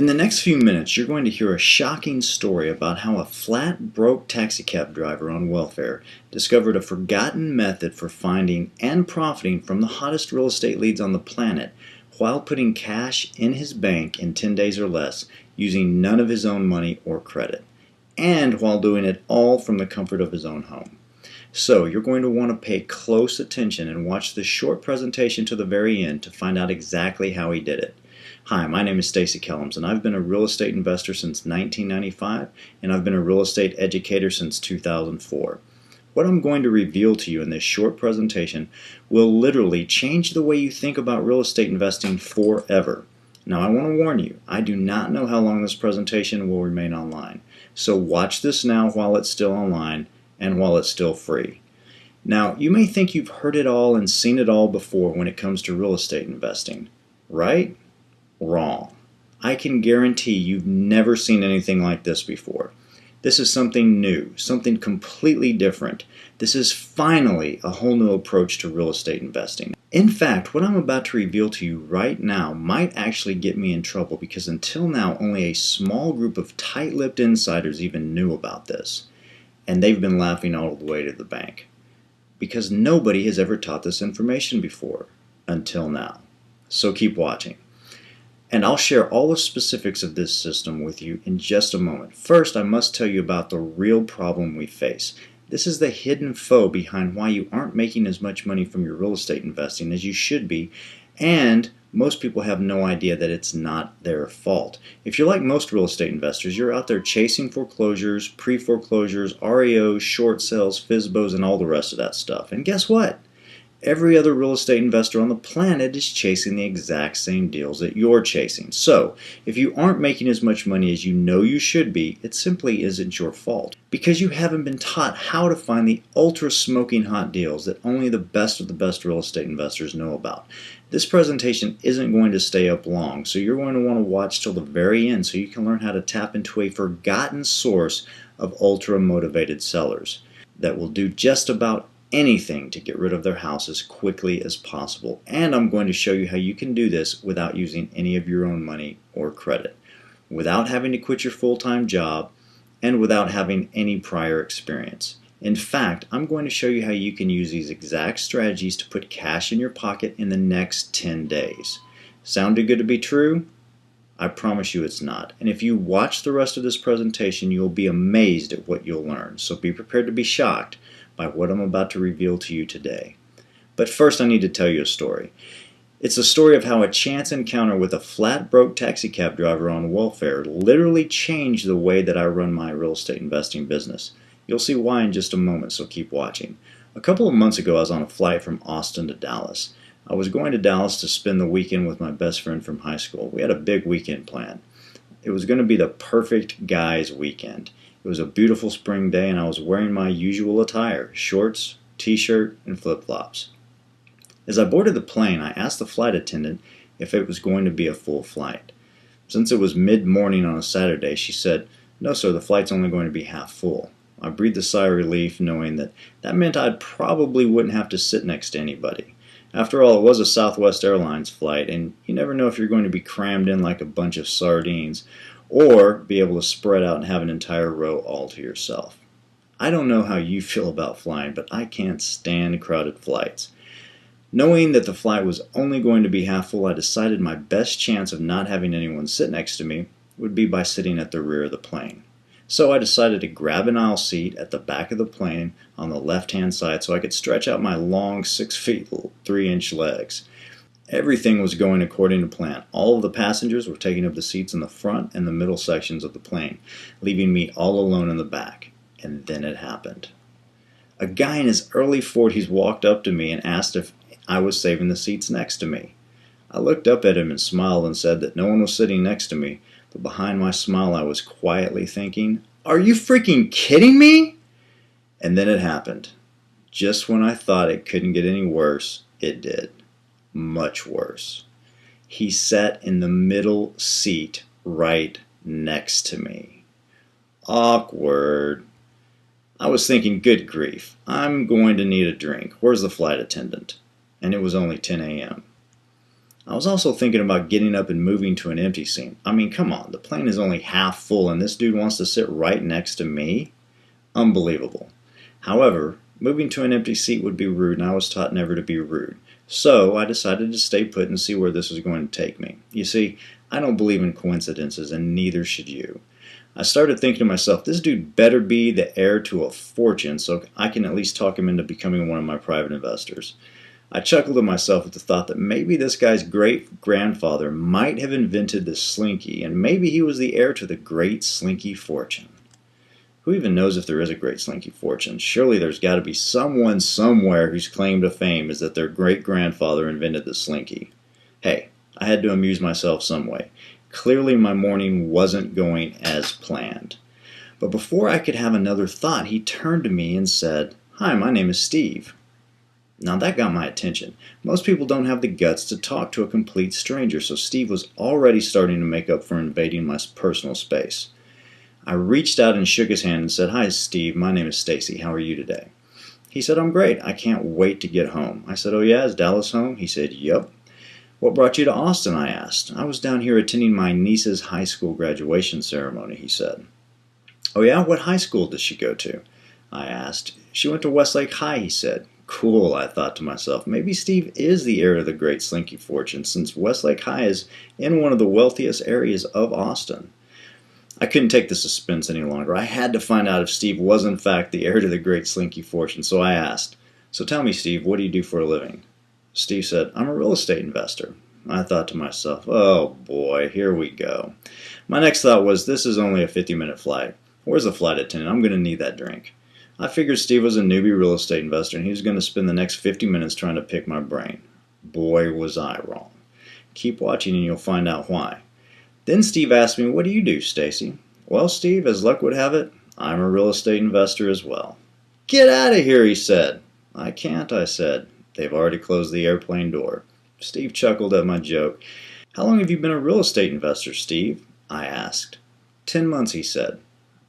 In the next few minutes, you're going to hear a shocking story about how a flat, broke taxicab driver on welfare discovered a forgotten method for finding and profiting from the hottest real estate leads on the planet while putting cash in his bank in 10 days or less using none of his own money or credit, and while doing it all from the comfort of his own home. So you're going to want to pay close attention and watch this short presentation to the very end to find out exactly how he did it. Hi, my name is Stacy Kellams, and I've been a real estate investor since 1995, and I've been a real estate educator since 2004. What I'm going to reveal to you in this short presentation will literally change the way you think about real estate investing forever. Now, I want to warn you, I do not know how long this presentation will remain online. So watch this now while it's still online and while it's still free. Now, you may think you've heard it all and seen it all before when it comes to real estate investing, right? Wrong. I can guarantee you've never seen anything like this before. This is something new, something completely different. This is finally a whole new approach to real estate investing. In fact, what I'm about to reveal to you right now might actually get me in trouble because until now only a small group of tight-lipped insiders even knew about this. And they've been laughing all the way to the bank. Because nobody has ever taught this information before, until now. So keep watching. And I'll share all the specifics of this system with you in just a moment. First, I must tell you about the real problem we face. This is the hidden foe behind why you aren't making as much money from your real estate investing as you should be, and most people have no idea that it's not their fault. If you're like most real estate investors, you're out there chasing foreclosures, pre-foreclosures, REOs, short sales, FSBOs, and all the rest of that stuff. And guess what? Every other real estate investor on the planet is chasing the exact same deals that you're chasing. So, if you aren't making as much money as you know you should be, it simply isn't your fault. Because you haven't been taught how to find the ultra smoking hot deals that only the best of the best real estate investors know about. This presentation isn't going to stay up long, so you're going to want to watch till the very end so you can learn how to tap into a forgotten source of ultra motivated sellers that will do just about anything to get rid of their house as quickly as possible. And I'm going to show you how you can do this without using any of your own money or credit, without having to quit your full-time job, and without having any prior experience. In fact, I'm going to show you how you can use these exact strategies to put cash in your pocket in the next 10 days. Sound too good to be true? I promise you it's not. And if you watch the rest of this presentation, you'll be amazed at what you'll learn. So be prepared to be shocked by what I'm about to reveal to you today. But first I need to tell you a story. It's a story of how a chance encounter with a flat broke taxicab driver on welfare literally changed the way that I run my real estate investing business. You'll see why in just a moment, so keep watching. A couple of months ago I was on a flight from Austin to Dallas. I was going to Dallas to spend the weekend with my best friend from high school. We had a big weekend planned. It was going to be the perfect guy's weekend. It was a beautiful spring day and I was wearing my usual attire, shorts, t-shirt, and flip-flops. As I boarded the plane, I asked the flight attendant if it was going to be a full flight. Since it was mid-morning on a Saturday, she said, "No sir, the flight's only going to be half full." I breathed a sigh of relief knowing that meant I probably wouldn't have to sit next to anybody. After all, it was a Southwest Airlines flight and you never know if you're going to be crammed in like a bunch of sardines or be able to spread out and have an entire row all to yourself. I don't know how you feel about flying, but I can't stand crowded flights. Knowing that the flight was only going to be half full, I decided my best chance of not having anyone sit next to me would be by sitting at the rear of the plane. So I decided to grab an aisle seat at the back of the plane on the left-hand side so I could stretch out my long 6 feet 3-inch legs. Everything was going according to plan. All of the passengers were taking up the seats in the front and the middle sections of the plane, leaving me all alone in the back. And then it happened. A guy in his early 40s walked up to me and asked if I was saving the seats next to me. I looked up at him and smiled and said that no one was sitting next to me, but behind my smile I was quietly thinking, "Are you freaking kidding me?" And then it happened. Just when I thought it couldn't get any worse, it did. Much worse. He sat in the middle seat right next to me. Awkward. I was thinking, good grief, I'm going to need a drink. Where's the flight attendant? And it was only 10 a.m. I was also thinking about getting up and moving to an empty seat. I mean, come on, the plane is only half full and this dude wants to sit right next to me? Unbelievable. However, moving to an empty seat would be rude, and I was taught never to be rude. So I decided to stay put and see where this was going to take me. You see, I don't believe in coincidences, and neither should you. I started thinking to myself, this dude better be the heir to a fortune so I can at least talk him into becoming one of my private investors. I chuckled to myself at the thought that maybe this guy's great-grandfather might have invented the slinky, and maybe he was the heir to the great slinky fortune. Who even knows if there is a great slinky fortune? Surely there's got to be someone somewhere whose claim to fame is that their great-grandfather invented the slinky. Hey, I had to amuse myself some way. Clearly my morning wasn't going as planned. But before I could have another thought, he turned to me and said, "Hi, my name is Steve." Now that got my attention. Most people don't have the guts to talk to a complete stranger, so Steve was already starting to make up for invading my personal space. I reached out and shook his hand and said, "Hi, Steve. My name is Stacy. How are you today?" He said, "I'm great. I can't wait to get home." I said, "Oh yeah, is Dallas home?" He said, "Yup." "What brought you to Austin?" I asked. "I was down here attending my niece's high school graduation ceremony," he said. "Oh yeah? What high school does she go to?" I asked. "She went to Westlake High," he said. Cool, I thought to myself. Maybe Steve is the heir to the great slinky fortune, since Westlake High is in one of the wealthiest areas of Austin. I couldn't take the suspense any longer. I had to find out if Steve was in fact the heir to the great slinky fortune, so I asked, "So tell me, Steve, what do you do for a living?" Steve said, "I'm a real estate investor." I thought to myself, oh boy, here we go. My next thought was, this is only a 50-minute flight. Where's the flight attendant? I'm going to need that drink. I figured Steve was a newbie real estate investor and he was going to spend the next 50 minutes trying to pick my brain. Boy, was I wrong. Keep watching and you'll find out why. Then Steve asked me, "What do you do, Stacy?" "Well, Steve, as luck would have it, I'm a real estate investor as well." "Get out of here," he said. "I can't," I said. "They've already closed the airplane door." Steve chuckled at my joke. "How long have you been a real estate investor, Steve?" I asked. 10 months, he said.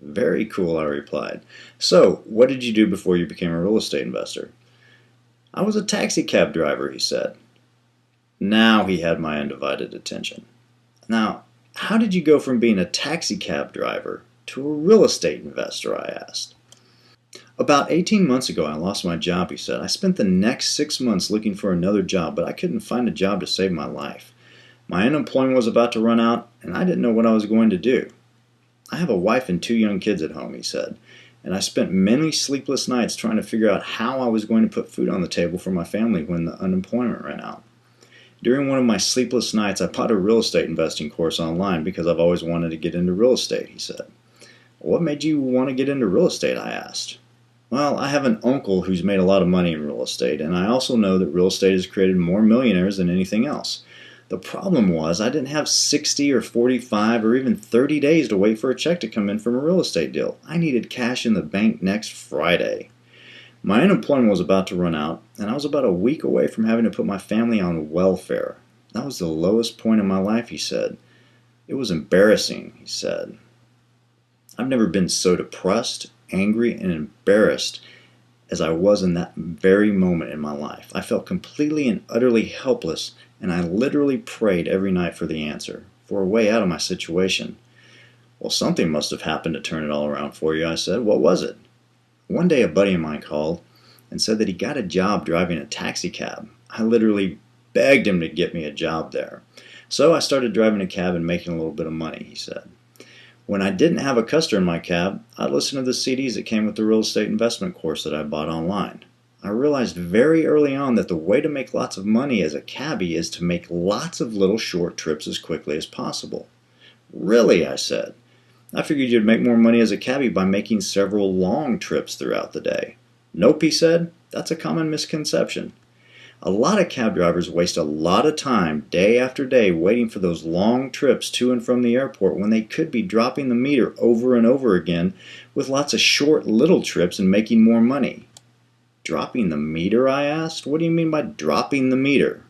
"Very cool," I replied. "So, what did you do before you became a real estate investor?" "I was a taxi cab driver," he said. Now he had my undivided attention. "Now, how did you go from being a taxi cab driver to a real estate investor?" I asked. "About 18 months ago I lost my job," he said. "I spent the next 6 months looking for another job, but I couldn't find a job to save my life. My unemployment was about to run out, and I didn't know what I was going to do. I have a wife and 2 young kids at home," he said, "and I spent many sleepless nights trying to figure out how I was going to put food on the table for my family when the unemployment ran out. During one of my sleepless nights, I bought a real estate investing course online because I've always wanted to get into real estate," he said. "What made you want to get into real estate?" I asked. "Well, I have an uncle who's made a lot of money in real estate, and I also know that real estate has created more millionaires than anything else. The problem was I didn't have 60 or 45 or even 30 days to wait for a check to come in from a real estate deal. I needed cash in the bank next Friday. My unemployment was about to run out, and I was about a week away from having to put my family on welfare. That was the lowest point in my life," he said. "It was embarrassing," he said. "I've never been so depressed, angry, and embarrassed as I was in that very moment in my life. I felt completely and utterly helpless, and I literally prayed every night for the answer, for a way out of my situation." "Well, something must have happened to turn it all around for you," I said. "What was it?" "One day a buddy of mine called and said that he got a job driving a taxi cab. I literally begged him to get me a job there. So I started driving a cab and making a little bit of money," he said. "When I didn't have a customer in my cab, I'd listen to the CDs that came with the real estate investment course that I bought online. I realized very early on that the way to make lots of money as a cabbie is to make lots of little short trips as quickly as possible." "Really?" I said. "I figured you'd make more money as a cabbie by making several long trips throughout the day." "Nope," he said. "That's a common misconception. A lot of cab drivers waste a lot of time, day after day, waiting for those long trips to and from the airport when they could be dropping the meter over and over again with lots of short little trips and making more money." "Dropping the meter?" I asked. "What do you mean by dropping the meter?"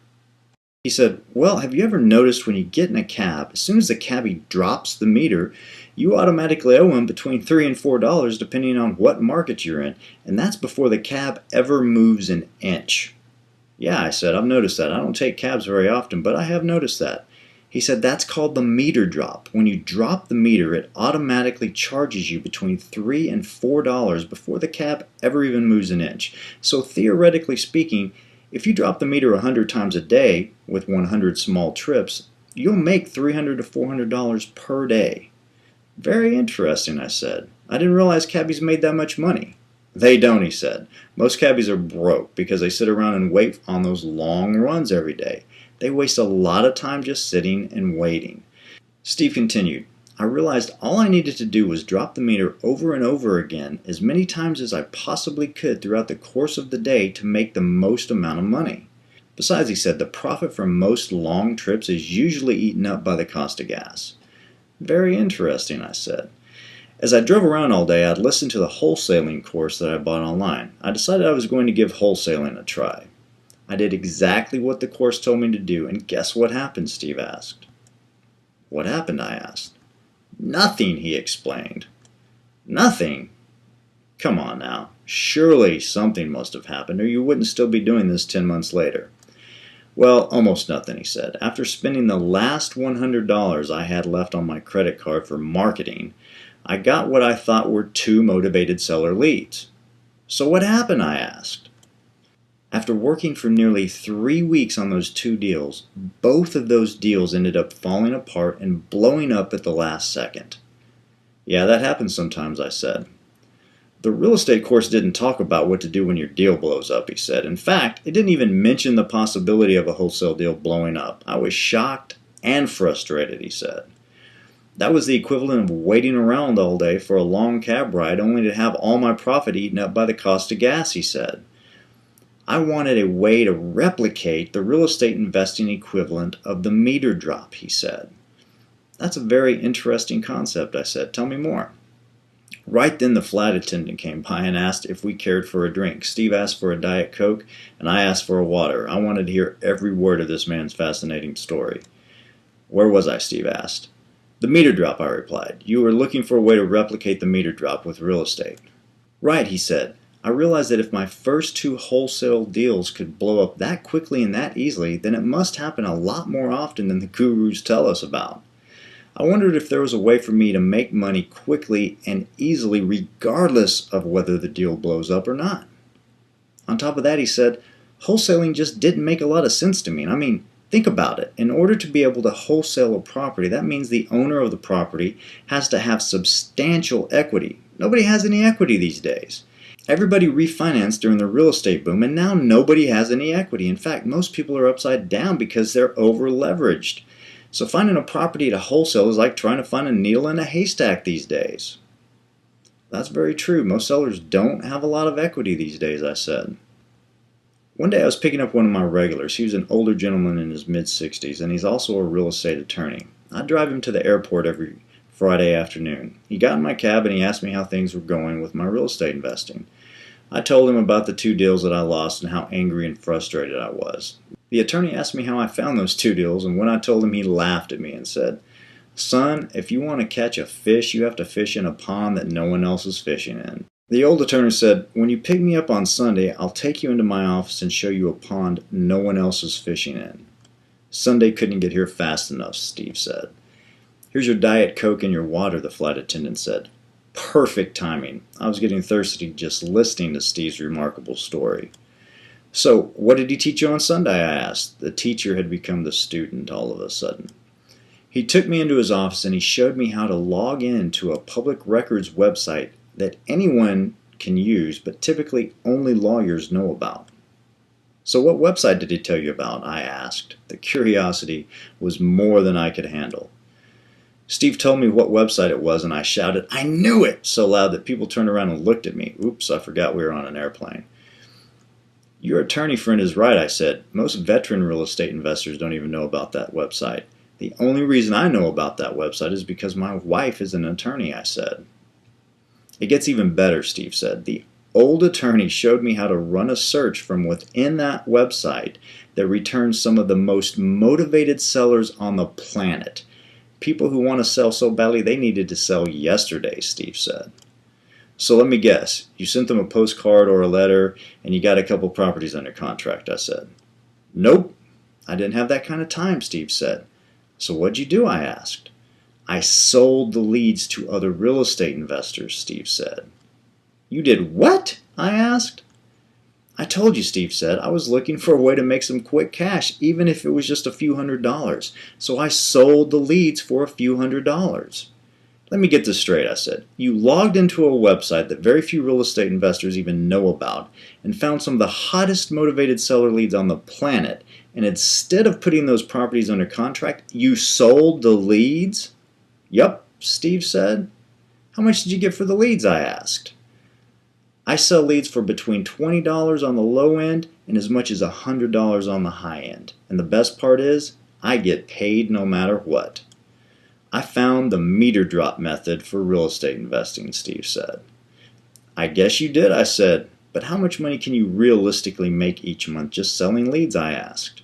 He said, "Well, have you ever noticed when you get in a cab, as soon as the cabbie drops the meter, you automatically owe him between $3 and $4 depending on what market you're in, and that's before the cab ever moves an inch." Yeah, I said, I've noticed that. I don't take cabs very often, but I have noticed that. He said, that's called the meter drop. When you drop the meter, it automatically charges you between $3 and $4 before the cab ever even moves an inch. So theoretically speaking, if you drop the meter 100 times a day with 100 small trips, you'll make $300 to $400 per day. Very interesting, I said. I didn't realize cabbies made that much money. They don't, he said. Most cabbies are broke because they sit around and wait on those long runs every day. They waste a lot of time just sitting and waiting. Steve continued, I realized all I needed to do was drop the meter over and over again as many times as I possibly could throughout the course of the day to make the most amount of money. Besides, he said, the profit from most long trips is usually eaten up by the cost of gas. Very interesting, I said. As I drove around all day, I'd listened to the wholesaling course that I bought online. I decided I was going to give wholesaling a try. I did exactly what the course told me to do, and guess what happened, Steve asked. What happened, I asked. Nothing, he explained. Nothing? Come on now. Surely something must have happened, or you wouldn't still be doing this 10 months later. Well, almost nothing, he said. After spending the last $100 I had left on my credit card for marketing, I got what I thought were 2 motivated seller leads. So what happened, I asked. After working for nearly 3 weeks on those 2 deals, both of those deals ended up falling apart and blowing up at the last second. Yeah, that happens sometimes, I said. The real estate course didn't talk about what to do when your deal blows up, he said. In fact, it didn't even mention the possibility of a wholesale deal blowing up. I was shocked and frustrated, he said. That was the equivalent of waiting around all day for a long cab ride only to have all my profit eaten up by the cost of gas, he said. I wanted a way to replicate the real estate investing equivalent of the meter drop, he said. That's a very interesting concept, I said. Tell me more. Right then the flight attendant came by and asked if we cared for a drink. Steve asked for a Diet Coke, and I asked for a water. I wanted to hear every word of this man's fascinating story. Where was I? Steve asked. The meter drop, I replied. You were looking for a way to replicate the meter drop with real estate. Right, he said. I realized that if my first 2 wholesale deals could blow up that quickly and that easily, then it must happen a lot more often than the gurus tell us about. I wondered if there was a way for me to make money quickly and easily regardless of whether the deal blows up or not. On top of that, he said, wholesaling just didn't make a lot of sense to me. I mean, think about it. In order to be able to wholesale a property, that means the owner of the property has to have substantial equity. Nobody has any equity these days. Everybody refinanced during the real estate boom, and now nobody has any equity. In fact, most people are upside down because they're over-leveraged. So finding a property to wholesale is like trying to find a needle in a haystack these days. That's very true. Most sellers don't have a lot of equity these days, I said. One day I was picking up one of my regulars. He was an older gentleman in his mid-60s, and he's also a real estate attorney. I'd drive him to the airport every Friday afternoon. He got in my cab and he asked me how things were going with my real estate investing. I told him about the 2 deals that I lost and how angry and frustrated I was. The attorney asked me how I found those 2 deals, and when I told him, he laughed at me and said, Son, if you want to catch a fish, you have to fish in a pond that no one else is fishing in. The old attorney said, when you pick me up on Sunday, I'll take you into my office and show you a pond no one else is fishing in. Sunday couldn't get here fast enough, Steve said. Here's your Diet Coke and your water, the flight attendant said. Perfect timing. I was getting thirsty just listening to Steve's remarkable story. So, what did he teach you on Sunday? I asked. The teacher had become the student all of a sudden. He took me into his office and he showed me how to log in to a public records website that anyone can use, but typically only lawyers know about. So what website did he tell you about? I asked. The curiosity was more than I could handle. Steve told me what website it was, and I shouted, I knew it! So loud that people turned around and looked at me. Oops, I forgot we were on an airplane. Your attorney friend is right, I said. Most veteran real estate investors don't even know about that website. The only reason I know about that website is because my wife is an attorney, I said. It gets even better, Steve said. The old attorney showed me how to run a search from within that website that returns some of the most motivated sellers on the planet. People who want to sell so badly they needed to sell yesterday, Steve said. So let me guess, you sent them a postcard or a letter and you got a couple properties under contract, I said. Nope, I didn't have that kind of time, Steve said. So what'd you do? I asked. I sold the leads to other real estate investors, Steve said. You did what? I asked. I told you, Steve said, I was looking for a way to make some quick cash, even if it was just a few $100s. So I sold the leads for a few $100s. Let me get this straight, I said. You logged into a website that very few real estate investors even know about and found some of the hottest motivated seller leads on the planet, and instead of putting those properties under contract, you sold the leads? Yup, Steve said. How much did you get for the leads? I asked. I sell leads for between $20 on the low end and as much as $100 on the high end. And the best part is, I get paid no matter what. I found the meter drop method for real estate investing, Steve said. I guess you did, I said. But how much money can you realistically make each month just selling leads? I asked.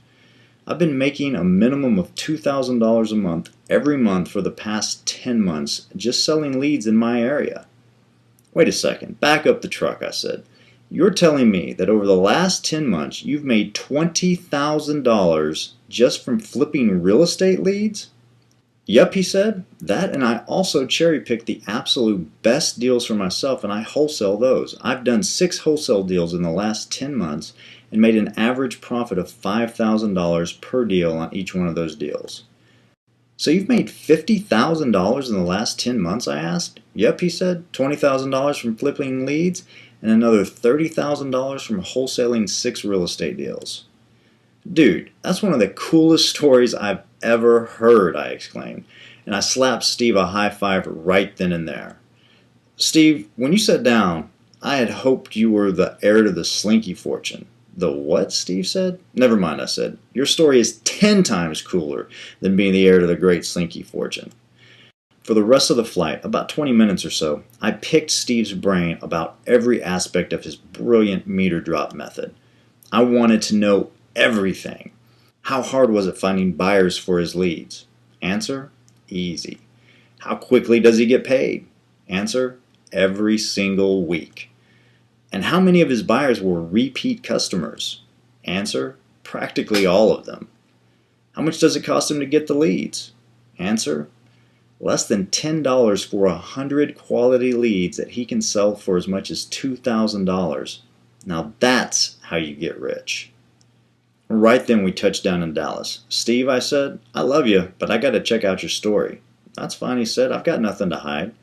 I've been making a minimum of $2,000 a month every month for the past 10 months just selling leads in my area. Wait a second, back up the truck, I said. You're telling me that over the last 10 months you've made $20,000 just from flipping real estate leads? Yep, he said. That, and I also cherry-picked the absolute best deals for myself and I wholesale those. I've done 6 wholesale deals in the last 10 months and made an average profit of $5,000 per deal on each one of those deals. So you've made $50,000 in the last 10 months, I asked? Yep, he said. $20,000 from flipping leads and another $30,000 from wholesaling 6 real estate deals. Dude, that's one of the coolest stories I've ever heard, I exclaimed, and I slapped Steve a high five right then and there. Steve, when you sat down, I had hoped you were the heir to the Slinky fortune. The what? Steve said. Never mind, I said. Your story is 10 times cooler than being the heir to the great Slinky fortune. For the rest of the flight, about 20 minutes or so, I picked Steve's brain about every aspect of his brilliant meter drop method. I wanted to know everything. How hard was it finding buyers for his leads? Answer, easy. How quickly does he get paid? Answer, every single week. And how many of his buyers were repeat customers? Answer, practically all of them. How much does it cost him to get the leads? Answer, less than $10 for 100 quality leads that he can sell for as much as $2,000. Now that's how you get rich. Right then we touched down in Dallas. Steve, I said, I love you, but I got to check out your story. That's fine, he said. I've got nothing to hide.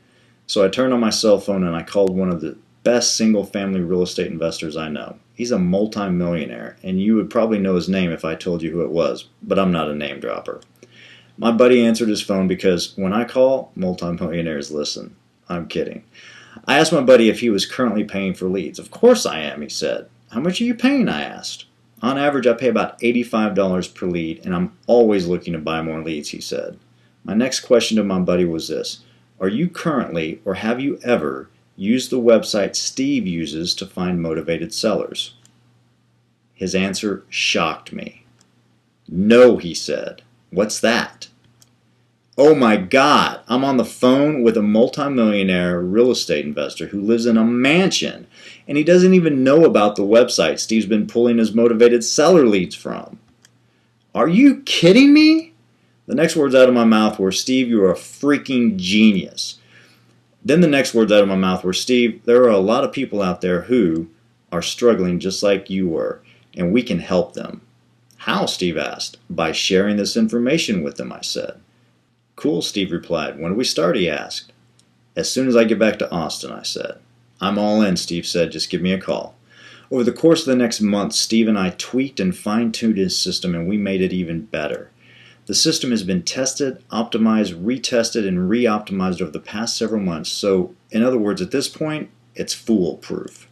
So I turned on my cell phone and I called one of the best single-family real estate investors I know. He's a multi-millionaire, and you would probably know his name if I told you who it was, but I'm not a name dropper. My buddy answered his phone because when I call, multi-millionaires listen. I'm kidding. I asked my buddy if he was currently paying for leads. Of course I am, he said. How much are you paying? I asked. On average, I pay about $85 per lead, and I'm always looking to buy more leads, he said. My next question to my buddy was this. Are you currently, or have you ever, used the website Steve uses to find motivated sellers? His answer shocked me. No, he said. What's that? Oh my God, I'm on the phone with a multimillionaire real estate investor who lives in a mansion, and he doesn't even know about the website Steve's been pulling his motivated seller leads from. Are you kidding me? The next words out of my mouth were, Steve, you're a freaking genius. Then the next words out of my mouth were, Steve, there are a lot of people out there who are struggling just like you were, and we can help them. How? Steve asked. By sharing this information with them, I said. Cool, Steve replied. When do we start? He asked. As soon as I get back to Austin, I said. I'm all in, Steve said. Just give me a call. Over the course of the next month, Steve and I tweaked and fine-tuned his system, and we made it even better. The system has been tested, optimized, retested, and re-optimized over the past several months. So, in other words, at this point, it's foolproof.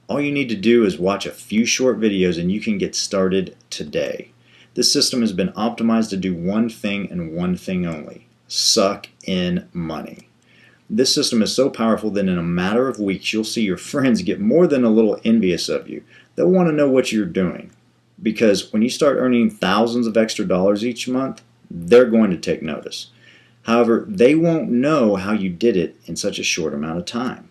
All you need to do is watch a few short videos and you can get started today. This system has been optimized to do one thing and one thing only: suck in money. This system is so powerful that in a matter of weeks you'll see your friends get more than a little envious of you. They'll want to know what you're doing. Because when you start earning thousands of extra dollars each month, they're going to take notice. However, they won't know how you did it in such a short amount of time.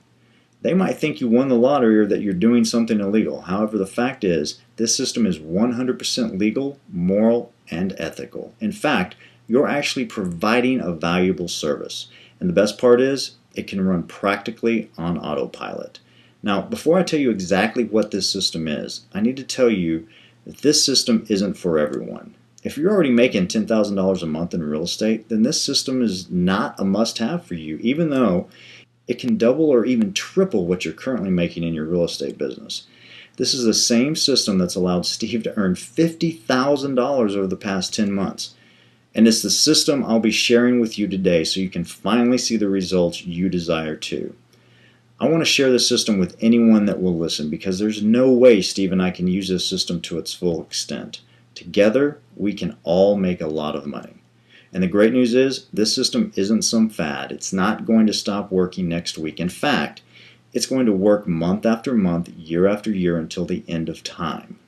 They might think you won the lottery or that you're doing something illegal. However, the fact is, this system is 100% legal, moral, and ethical. In fact, you're actually providing a valuable service. And the best part is, it can run practically on autopilot. Now, before I tell you exactly what this system is, I need to tell you that this system isn't for everyone. If you're already making $10,000 a month in real estate, then this system is not a must-have for you, even though it can double or even triple what you're currently making in your real estate business. This is the same system that's allowed Steve to earn $50,000 over the past 10 months. And it's the system I'll be sharing with you today so you can finally see the results you desire too. I want to share this system with anyone that will listen because there's no way Steve and I can use this system to its full extent. Together, we can all make a lot of money. And the great news is, this system isn't some fad. It's not going to stop working next week. In fact, it's going to work month after month, year after year until the end of time.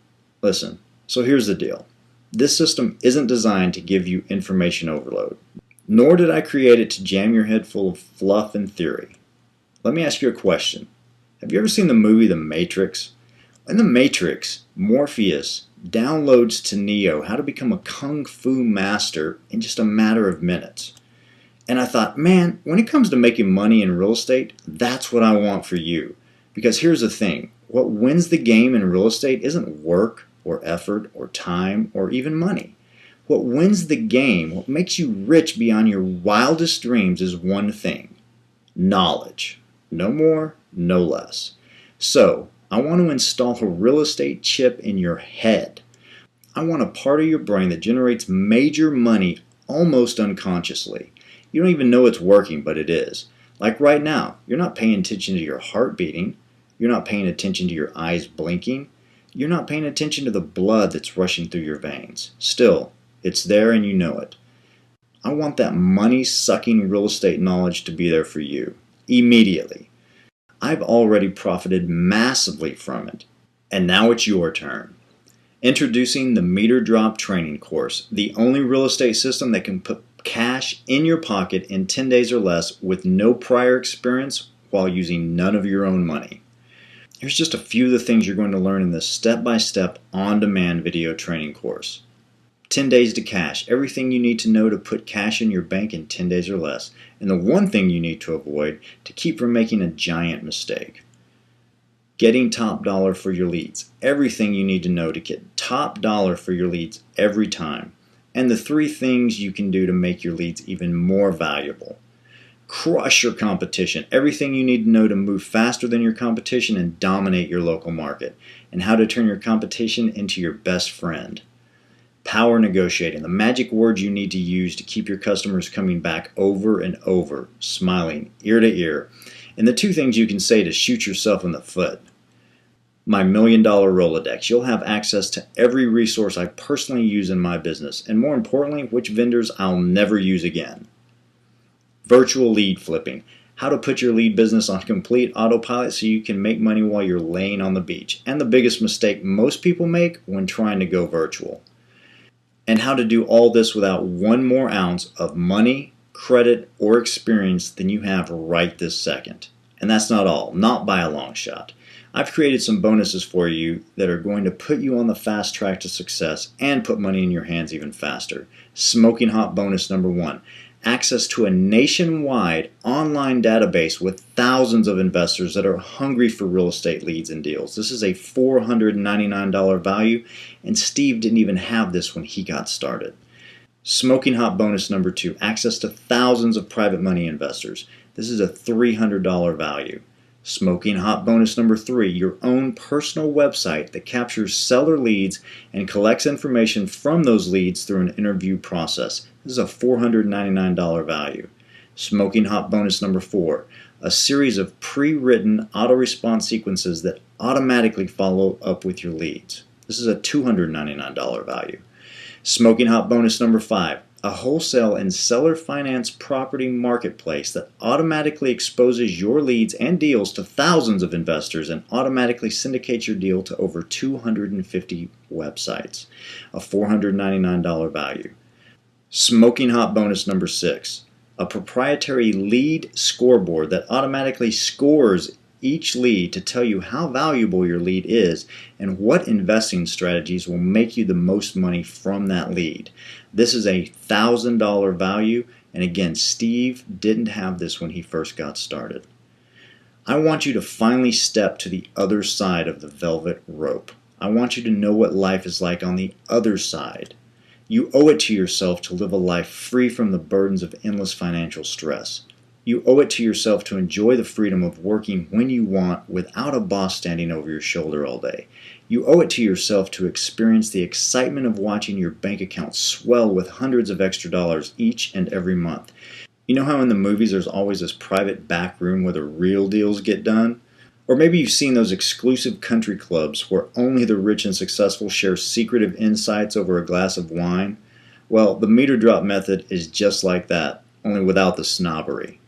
Listen, so here's the deal. This system isn't designed to give you information overload, nor did I create it to jam your head full of fluff and theory. Let me ask you a question. Have you ever seen the movie The Matrix? In The Matrix, Morpheus downloads to Neo how to become a kung fu master in just a matter of minutes. And I thought, man, when it comes to making money in real estate, that's what I want for you. Because here's the thing, what wins the game in real estate isn't work or effort or time or even money. What wins the game, what makes you rich beyond your wildest dreams is one thing, knowledge. No more, no less. So, I want to install a real estate chip in your head. I want a part of your brain that generates major money almost unconsciously. You don't even know it's working, but it is. Like right now, you're not paying attention to your heart beating. You're not paying attention to your eyes blinking. You're not paying attention to the blood that's rushing through your veins. Still, it's there and you know it. I want that money-sucking real estate knowledge to be there for you, immediately. I've already profited massively from it, and now it's your turn. Introducing the Meter Drop Training Course, the only real estate system that can put cash in your pocket in 10 days or less with no prior experience while using none of your own money. Here's just a few of the things you're going to learn in this step-by-step, on-demand video training course. 10 days to cash, everything you need to know to put cash in your bank in 10 days or less, and the one thing you need to avoid to keep from making a giant mistake. Getting top dollar for your leads, everything you need to know to get top dollar for your leads every time, and the 3 things you can do to make your leads even more valuable. Crush your competition, everything you need to know to move faster than your competition and dominate your local market, and how to turn your competition into your best friend. Power negotiating, the magic words you need to use to keep your customers coming back over and over, smiling ear to ear, and the 2 things you can say to shoot yourself in the foot. My $1 Million Rolodex. You'll have access to every resource I personally use in my business, and more importantly, which vendors I'll never use again. Virtual lead flipping. How to put your lead business on complete autopilot so you can make money while you're laying on the beach. And the biggest mistake most people make when trying to go virtual. And how to do all this without 1 more ounce of money, credit, or experience than you have right this second. And that's not all, not by a long shot. I've created some bonuses for you that are going to put you on the fast track to success and put money in your hands even faster. Smoking hot bonus number 1. Access to a nationwide online database with thousands of investors that are hungry for real estate leads and deals. This is a $499 value, and Steve didn't even have this when he got started. Smoking hot bonus number 2, access to thousands of private money investors. This is a $300 value. Smoking hot bonus number 3, your own personal website that captures seller leads and collects information from those leads through an interview process. This is a $499 value. Smoking hot bonus number 4, a series of pre-written auto-response sequences that automatically follow up with your leads. This is a $299 value. Smoking hot bonus number 5, a wholesale and seller finance property marketplace that automatically exposes your leads and deals to thousands of investors and automatically syndicates your deal to over 250 websites. A $499 value. Smoking hot bonus number 6, a proprietary lead scoreboard that automatically scores each lead to tell you how valuable your lead is and what investing strategies will make you the most money from that lead. This is a $1,000 value, and again, Steve didn't have this when he first got started. I want you to finally step to the other side of the velvet rope. I want you to know what life is like on the other side. You owe it to yourself to live a life free from the burdens of endless financial stress. You owe it to yourself to enjoy the freedom of working when you want without a boss standing over your shoulder all day. You owe it to yourself to experience the excitement of watching your bank account swell with hundreds of extra dollars each and every month. You know how in the movies there's always this private back room where the real deals get done? Or maybe you've seen those exclusive country clubs where only the rich and successful share secretive insights over a glass of wine? Well, the meter drop method is just like that, only without the snobbery.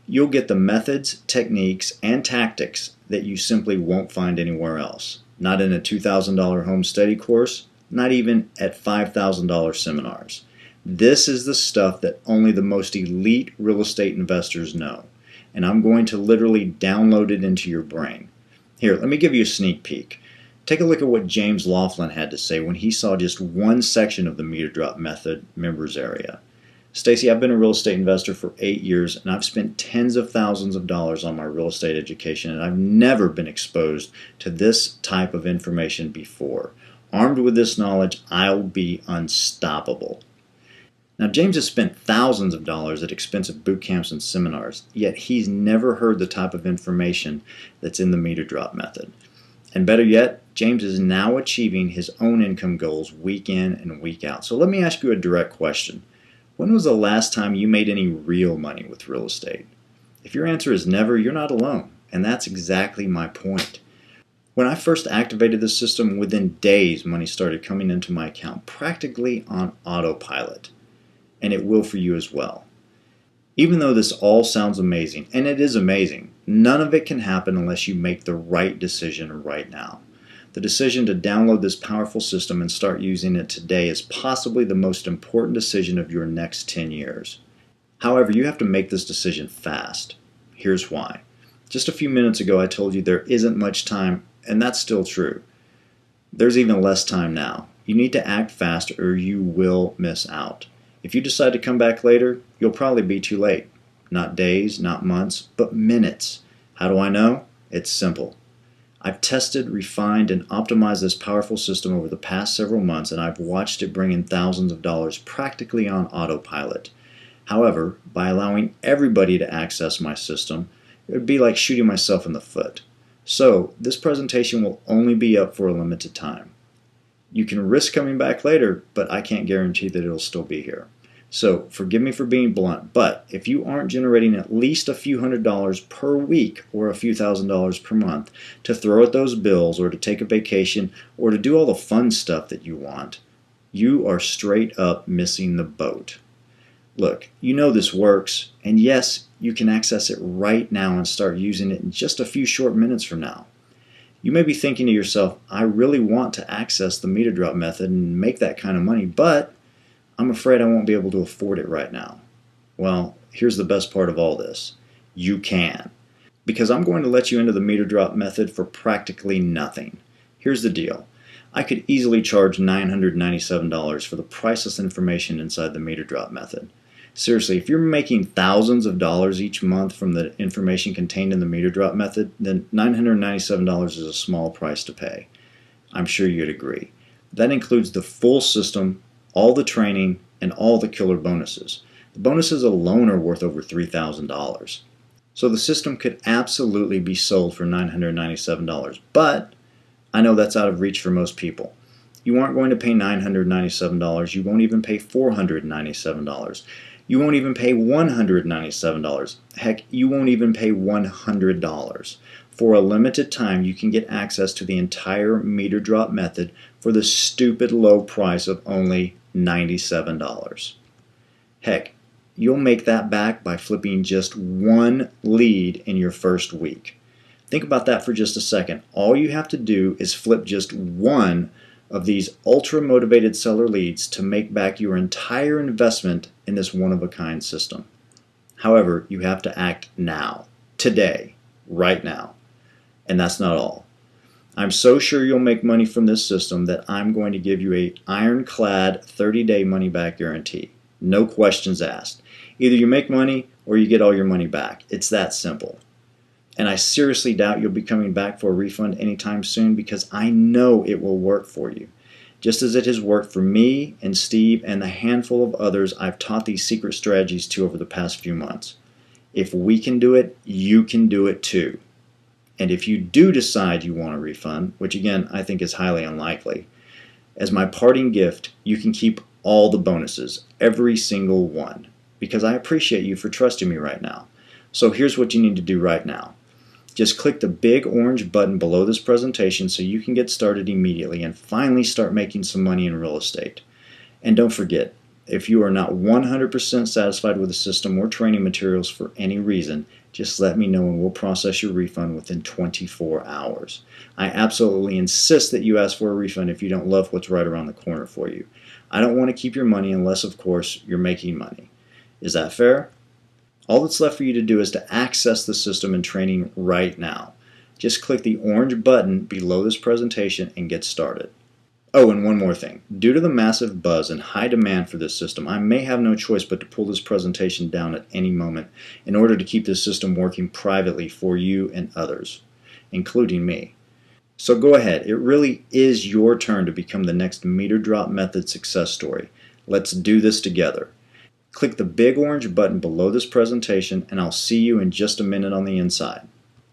You'll get the methods, techniques, and tactics that you simply won't find anywhere else. Not in a $2,000 home study course, not even at $5,000 seminars. This is the stuff that only the most elite real estate investors know. And I'm going to literally download it into your brain. Here, let me give you a sneak peek. Take a look at what James Laughlin had to say when he saw just one section of the meter drop method members area. Stacy, I've been a real estate investor for 8 years, and I've spent tens of thousands of dollars on my real estate education, and I've never been exposed to this type of information before. Armed with this knowledge, I'll be unstoppable. Now, James has spent thousands of dollars at expensive boot camps and seminars, yet he's never heard the type of information that's in the meter drop method. And better yet, James is now achieving his own income goals week in and week out. So let me ask you a direct question. When was the last time you made any real money with real estate? If your answer is never, you're not alone. And that's exactly my point. When I first activated the system, within days money started coming into my account practically on autopilot. And it will for you as well. Even though this all sounds amazing, and it is amazing, none of it can happen unless you make the right decision right now. The decision to download this powerful system and start using it today is possibly the most important decision of your next 10 years. However, you have to make this decision fast. Here's why. Just a few minutes ago I told you there isn't much time, and that's still true. There's even less time now. You need to act fast or you will miss out. If you decide to come back later, you'll probably be too late. Not days, not months, but minutes. How do I know? It's simple. I've tested, refined, and optimized this powerful system over the past several months, and I've watched it bring in thousands of dollars practically on autopilot. However, by allowing everybody to access my system, it would be like shooting myself in the foot. So, this presentation will only be up for a limited time. You can risk coming back later, but I can't guarantee that it'll still be here. So forgive me for being blunt, but if you aren't generating at least a few $100s per week or a few $1,000s per month to throw at those bills or to take a vacation or to do all the fun stuff that you want, you are straight up missing the boat. Look, you know this works, and yes, you can access it right now and start using it in just a few short minutes from now. You may be thinking to yourself, I really want to access the meter drop method and make that kind of money, but I'm afraid I won't be able to afford it right now. Well, here's the best part of all this. You can. Because I'm going to let you into the meter drop method for practically nothing. Here's the deal. I could easily charge $997 for the priceless information inside the meter drop method. Seriously, if you're making thousands of dollars each month from the information contained in the meter drop method, then $997 is a small price to pay. I'm sure you'd agree. That includes the full system, all the training, and all the killer bonuses. The bonuses alone are worth over $3,000. So the system could absolutely be sold for $997, but I know that's out of reach for most people. You aren't going to pay $997. You won't even pay $497. You won't even pay $197. Heck, you won't even pay $100. For a limited time, you can get access to the entire meter drop method for the stupid low price of only $97. Heck, you'll make that back by flipping just one lead in your first week. Think about that for just a second. All you have to do is flip just one of these ultra-motivated seller leads to make back your entire investment in this one-of-a-kind system. However, you have to act now, today, right now. And that's not all. I'm so sure you'll make money from this system that I'm going to give you a ironclad 30-day money-back guarantee. No questions asked. Either you make money or you get all your money back. It's that simple. And I seriously doubt you'll be coming back for a refund anytime soon because I know it will work for you. Just as it has worked for me and Steve and the handful of others I've taught these secret strategies to over the past few months. If we can do it, you can do it too. And if you do decide you want a refund, which again I think is highly unlikely, as my parting gift, you can keep all the bonuses, every single one, because I appreciate you for trusting me right now. So here's what you need to do right now. Just click the big orange button below this presentation so you can get started immediately and finally start making some money in real estate. And don't forget, if you are not 100% satisfied with the system or training materials for any reason, just let me know and we'll process your refund within 24 hours. I absolutely insist that you ask for a refund if you don't love what's right around the corner for you. I don't want to keep your money unless, of course, you're making money. Is that fair? All that's left for you to do is to access the system and training right now. Just click the orange button below this presentation and get started. Oh, and one more thing. Due to the massive buzz and high demand for this system, I may have no choice but to pull this presentation down at any moment in order to keep this system working privately for you and others, including me. So go ahead. It really is your turn to become the next meter drop method success story. Let's do this together. Click the big orange button below this presentation and I'll see you in just a minute on the inside.